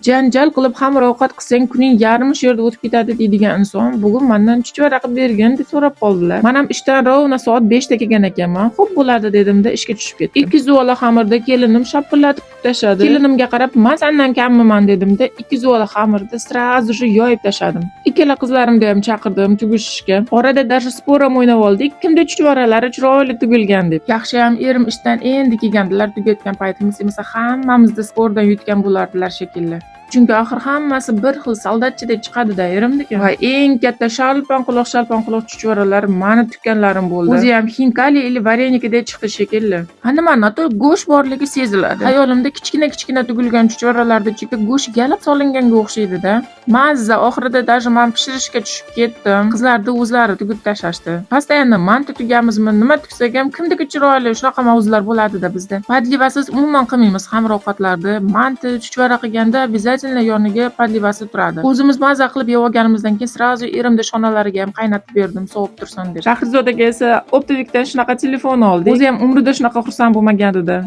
janjal qilib xamir ovqat qilsang kuning yarmi shu yerda o'tib ketadi deydigan inson bugun mendan chuchvara qilib bergin deb so'rab qoldilar. Men ham ishdan rovna soat 5 da kelgan ekanman. Xo'p bo'ladi dedimda ishga tushib ketdim. 2 zuvala xamirda kelinim shapillatib tashladi. Kelinimga qarab men sendan kammiman dedimda 2 zuvala xamirda srazu shu yoyib tashladim. Ikkala qizlarimni ham chaqirdim tugishishga. Orada darsi spor ham o'ynab oldik. Kimda chuchvaralari chiroyli tugilgan deb. Yaxshi ham erim ishdan endi kelgandilar, tugatgan paytimiz esa hammamizda sportdan yutgan bo'lardilar shekilli. Chunki axir hammasi bir xil soldatchidek chiqadi-da erimniki. Va eng katta shalpon quloq chuchvaralar meni tutganlarim bo'ldi. O'zi ham hinkali ili varenikidek chiqdi shekilli. Nima noto go'sht borligi seziladi. Xayolimda kichkina tugilgan chuchvaralarda chekka go'sht galab solinganga o'xshaydi-da. Mazza oxirida даже men pishirishga tushib ketdim. Qizlarda o'zlari tugib tashlashdi. Postoyanno manta tugamizmi, nima tuksak ham kimniki chiroyli shunaqa mavzular bo'ladi-da bizda. Podlivasiz umuman qilmaymiz xamir ovqatlarni. Manta chuchvara qilganda yoniga podlivasi turadi. O'zimiz maza qilib yeb olganimizdan keyin srazu erimda shonalariga ham qaynatib berdim, sovib tursin deb. Shahrizodaga esa optikdan shunaqa telefon oldik. O'zi ham umrida shunaqa xursand bo'lmagan edi.